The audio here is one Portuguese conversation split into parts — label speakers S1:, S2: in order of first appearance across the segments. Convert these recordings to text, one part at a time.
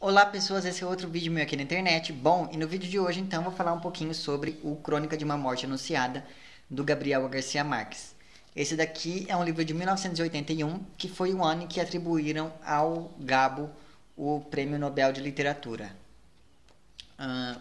S1: Olá pessoas, esse é outro vídeo meu aqui na internet. Bom, e no vídeo de hoje então vou falar um pouquinho sobre o Crônica de uma Morte Anunciada, do Gabriel Garcia Marques. Esse daqui é um livro de 1981, que foi o ano em que atribuíram ao Gabo o Prêmio Nobel de Literatura.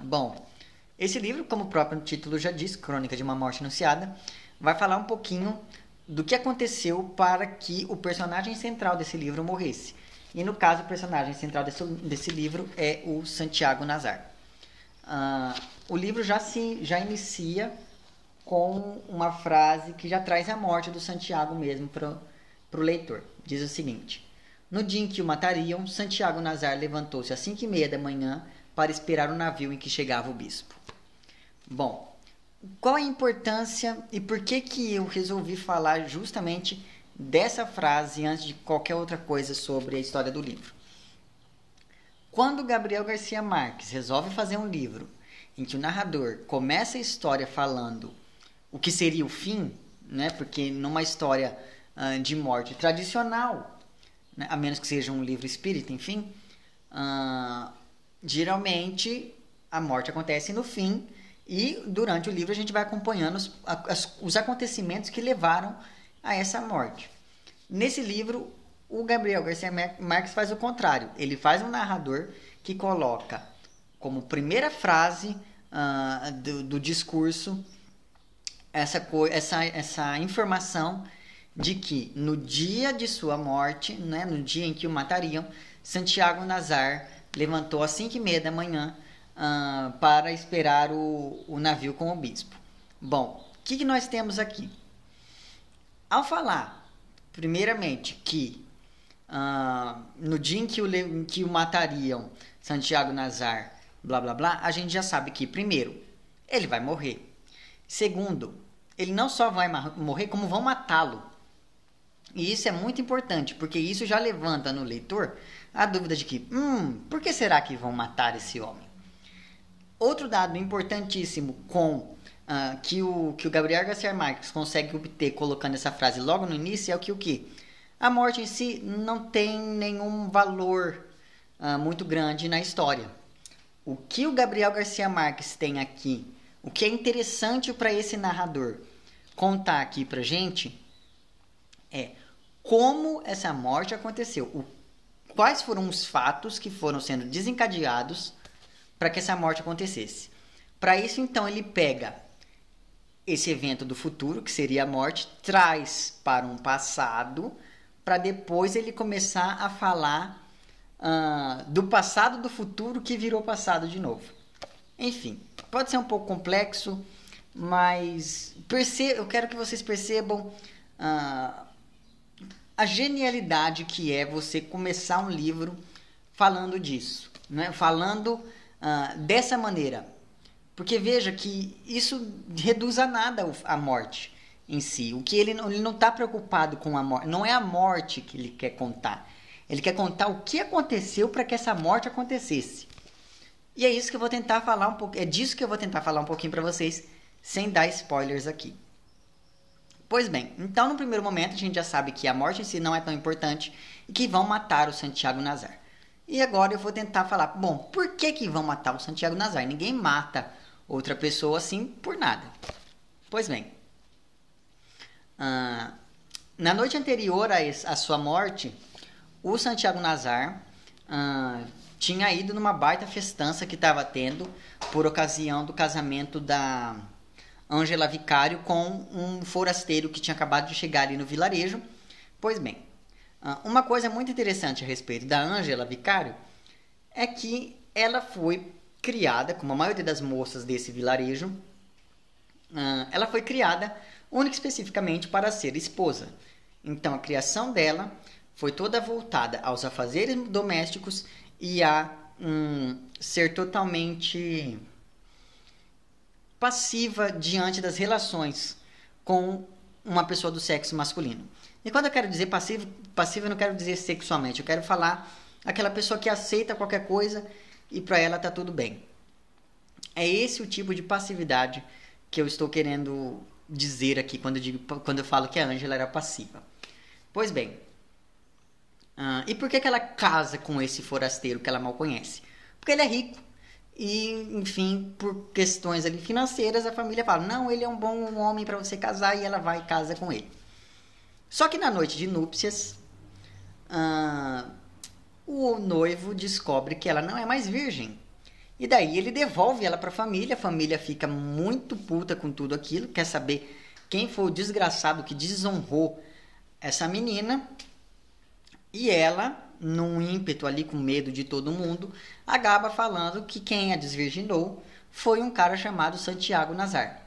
S1: Bom, esse livro, como o próprio título já diz, Crônica de uma Morte Anunciada, vai falar um pouquinho do que aconteceu para que o personagem central desse livro morresse. E no caso, o personagem central desse livro é o Santiago Nazar. O livro já inicia com uma frase que já traz a morte do Santiago mesmo para o leitor. Diz o seguinte: no dia em que o matariam, Santiago Nazar levantou-se às 5h30 da manhã para esperar o navio em que chegava o bispo. Bom, qual a importância e por que eu resolvi falar justamente dessa frase antes de qualquer outra coisa sobre a história do livro? Quando Gabriel Garcia Marques resolve fazer um livro em que o narrador começa a história falando o que seria o fim, né? Porque numa história de morte tradicional, né? A menos que seja um livro espírita, enfim, geralmente a morte acontece no fim e durante o livro a gente vai acompanhando os acontecimentos que levaram a essa morte. Nesse livro, o Gabriel Garcia Marques faz o contrário. Ele faz um narrador que coloca como primeira frase do discurso essa informação de que no dia de sua morte, né, no dia em que o matariam, Santiago Nazar levantou às 5h30 da manhã para esperar o navio com o bispo. Bom, o que nós temos aqui? Ao falar, primeiramente, que no dia em que o matariam, Santiago Nazar, blá blá blá, a gente já sabe que, primeiro, ele vai morrer. Segundo, ele não só vai morrer, como vão matá-lo. E isso é muito importante, porque isso já levanta no leitor a dúvida de que, por que será que vão matar esse homem? Outro dado importantíssimo que o Gabriel Garcia Marques consegue obter colocando essa frase logo no início é o que? A morte em si não tem nenhum valor muito grande na história. O que o Gabriel Garcia Marques tem aqui, o que é interessante para esse narrador contar aqui pra gente é como essa morte aconteceu, quais foram os fatos que foram sendo desencadeados para que essa morte acontecesse. Para isso, então, ele pega esse evento do futuro, que seria a morte, traz para um passado, para depois ele começar a falar do passado do futuro que virou passado de novo. Enfim, pode ser um pouco complexo, mas eu quero que vocês percebam a genialidade que é você começar um livro falando disso, né? Falando dessa maneira. Porque veja que isso reduz a nada a morte em si. O que ele não está preocupado com a morte. Não é a morte que ele quer contar. Ele quer contar o que aconteceu para que essa morte acontecesse. E é isso que eu vou tentar falar um pouco. É disso que eu vou tentar falar um pouquinho para vocês, sem dar spoilers aqui. Pois bem, então no primeiro momento a gente já sabe que a morte em si não é tão importante e que vão matar o Santiago Nazar. E agora eu vou tentar falar, bom, por que vão matar o Santiago Nazar? Ninguém mata outra pessoa assim por nada. Pois bem, na noite anterior à sua morte, o Santiago Nazar tinha ido numa baita festança que estava tendo por ocasião do casamento da Ângela Vicário com um forasteiro que tinha acabado de chegar ali no vilarejo. Pois bem, uma coisa muito interessante a respeito da Ângela Vicário é que ela foi criada, como a maioria das moças desse vilarejo, ela foi criada única e especificamente para ser esposa. Então a criação dela foi toda voltada aos afazeres domésticos e a ser totalmente passiva diante das relações com uma pessoa do sexo masculino. E quando eu quero dizer passivo eu não quero dizer sexualmente, eu quero falar aquela pessoa que aceita qualquer coisa e para ela tá tudo bem. É esse o tipo de passividade que eu estou querendo dizer aqui quando eu falo que a Ângela era passiva. Pois bem, E por que ela casa com esse forasteiro que ela mal conhece? Porque ele é rico. E, enfim, por questões ali financeiras, a família fala: não, ele é um bom homem para você casar, e ela vai e casa com ele. Só que na noite de núpcias, o noivo descobre que ela não é mais virgem. E daí ele devolve ela para a família fica muito puta com tudo aquilo, quer saber quem foi o desgraçado que desonrou essa menina. E ela, num ímpeto ali com medo de todo mundo, acaba falando que quem a desvirginou foi um cara chamado Santiago Nazar.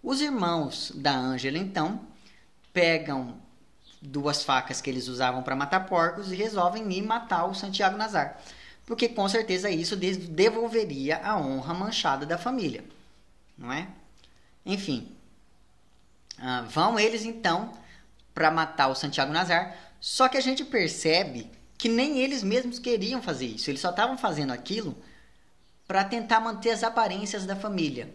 S1: Os irmãos da Ângela, então, pegam 2 facas que eles usavam para matar porcos e resolvem ir matar o Santiago Nazar. Porque com certeza isso devolveria a honra manchada da família. Não é? Enfim. Vão eles então para matar o Santiago Nazar. Só que a gente percebe que nem eles mesmos queriam fazer isso. Eles só estavam fazendo aquilo para tentar manter as aparências da família.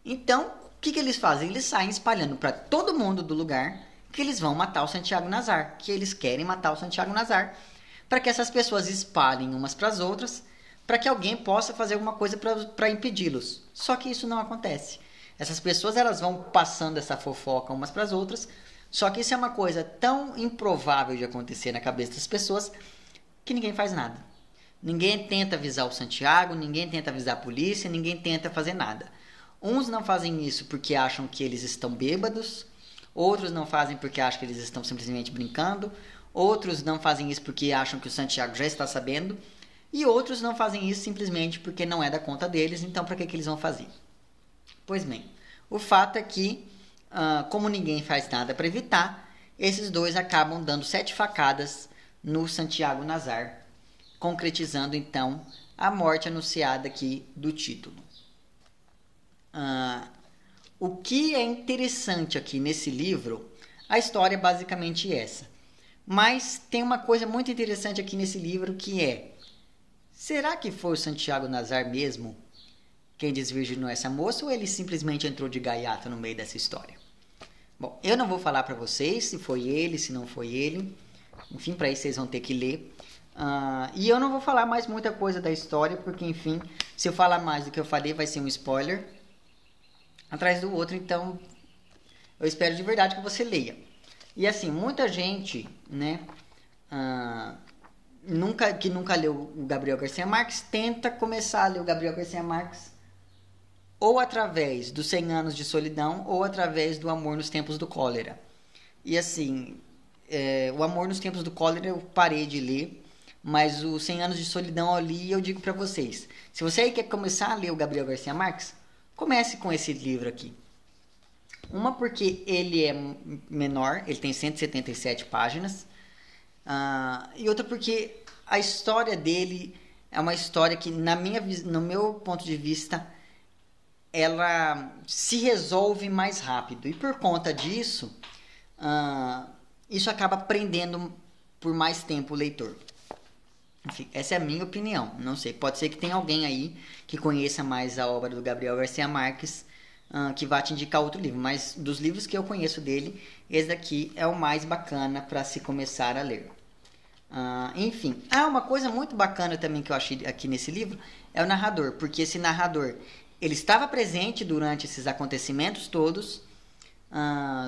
S1: Então, o que eles fazem? Eles saem espalhando para todo mundo do lugar que eles vão matar o Santiago Nazar, que eles querem matar o Santiago Nazar, para que essas pessoas espalhem umas para as outras, para que alguém possa fazer alguma coisa para impedi-los. Só que isso não acontece. Essas pessoas elas vão passando essa fofoca umas para as outras, só que isso é uma coisa tão improvável de acontecer na cabeça das pessoas que ninguém faz nada. Ninguém tenta avisar o Santiago, ninguém tenta avisar a polícia, ninguém tenta fazer nada. Uns não fazem isso porque acham que eles estão bêbados, outros não fazem porque acham que eles estão simplesmente brincando, outros não fazem isso porque acham que o Santiago já está sabendo, e outros não fazem isso simplesmente porque não é da conta deles, então para que eles vão fazer? Pois bem, o fato é que, como ninguém faz nada para evitar, esses 2 acabam dando 7 facadas no Santiago Nazar, concretizando então a morte anunciada aqui do título. O que é interessante aqui nesse livro, a história é basicamente essa. Mas tem uma coisa muito interessante aqui nesse livro que é: será que foi o Santiago Nazar mesmo quem desvirginou essa moça ou ele simplesmente entrou de gaiato no meio dessa história? Bom, eu não vou falar para vocês se foi ele, se não foi ele. Enfim, para isso vocês vão ter que ler. E eu não vou falar mais muita coisa da história, porque, enfim, se eu falar mais do que eu falei, vai ser um spoiler atrás do outro. Então, eu espero de verdade que você leia. E assim, muita gente, né, que nunca leu o Gabriel Garcia Marques, tenta começar a ler o Gabriel Garcia Marques ou através dos 100 Anos de Solidão ou através do Amor nos Tempos do Cólera. E assim, o Amor nos Tempos do Cólera eu parei de ler, mas o 100 Anos de Solidão eu li e eu digo para vocês: se você aí quer começar a ler o Gabriel Garcia Marques, comece com esse livro aqui. Uma porque ele é menor, ele tem 177 páginas, e outra porque a história dele é uma história que, no meu ponto de vista, ela se resolve mais rápido. E por conta disso, isso acaba prendendo por mais tempo o leitor. Enfim, essa é a minha opinião. Não sei, pode ser que tenha alguém aí que conheça mais a obra do Gabriel Garcia Marques, que vá te indicar outro livro. Mas dos livros que eu conheço dele, esse daqui é o mais bacana para se começar a ler. Enfim, uma coisa muito bacana também que eu achei aqui nesse livro é o narrador, porque esse narrador ele estava presente durante esses acontecimentos todos,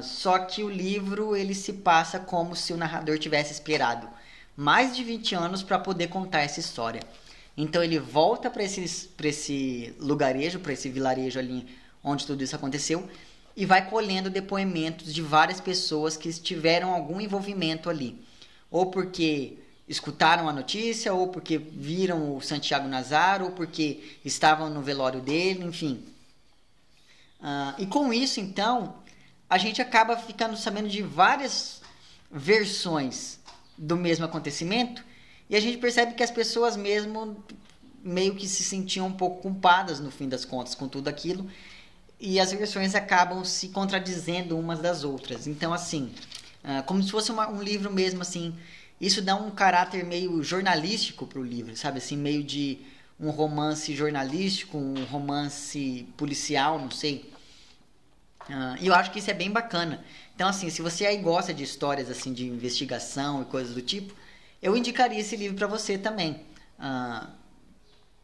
S1: só que o livro ele se passa como se o narrador tivesse esperado mais de 20 anos para poder contar essa história. Então ele volta para esse lugarejo, para esse vilarejo ali onde tudo isso aconteceu, e vai colhendo depoimentos de várias pessoas que tiveram algum envolvimento ali, ou porque escutaram a notícia, ou porque viram o Santiago Nazar, ou porque estavam no velório dele, enfim. E com isso, então, a gente acaba ficando sabendo de várias versões do mesmo acontecimento, e a gente percebe que as pessoas mesmo meio que se sentiam um pouco culpadas no fim das contas com tudo aquilo, e as versões acabam se contradizendo umas das outras. Então, assim, como se fosse um livro mesmo, assim, isso dá um caráter meio jornalístico pro livro, sabe? Assim, meio de um romance jornalístico, um romance policial, não sei. E eu acho que isso é bem bacana. Então, assim, se você aí gosta de histórias assim de investigação e coisas do tipo, eu indicaria esse livro para você também.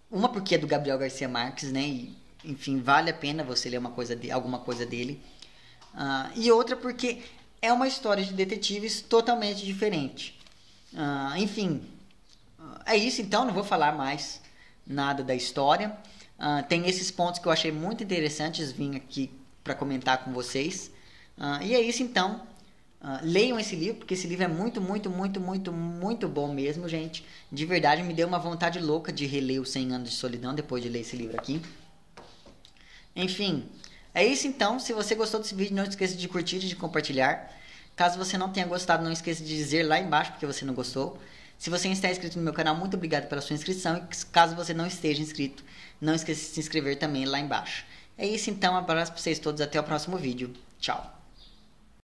S1: Uma porque é do Gabriel Garcia Marques, né? E, enfim, vale a pena você ler alguma coisa dele. E outra porque é uma história de detetives totalmente diferente. Enfim, é isso então, não vou falar mais nada da história. Tem esses pontos que eu achei muito interessantes, vim aqui para comentar com vocês. E é isso então. Leiam esse livro, porque esse livro é muito, muito, muito, muito, muito bom mesmo, gente. De verdade, me deu uma vontade louca de reler os 100 Anos de Solidão depois de ler esse livro aqui. Enfim, é isso então. Se você gostou desse vídeo, não esqueça de curtir e de compartilhar. Caso você não tenha gostado, não esqueça de dizer lá embaixo porque você não gostou. Se você está inscrito no meu canal, muito obrigado pela sua inscrição. E caso você não esteja inscrito, não esqueça de se inscrever também lá embaixo. É isso então, um abraço para vocês todos, até o próximo vídeo. Tchau.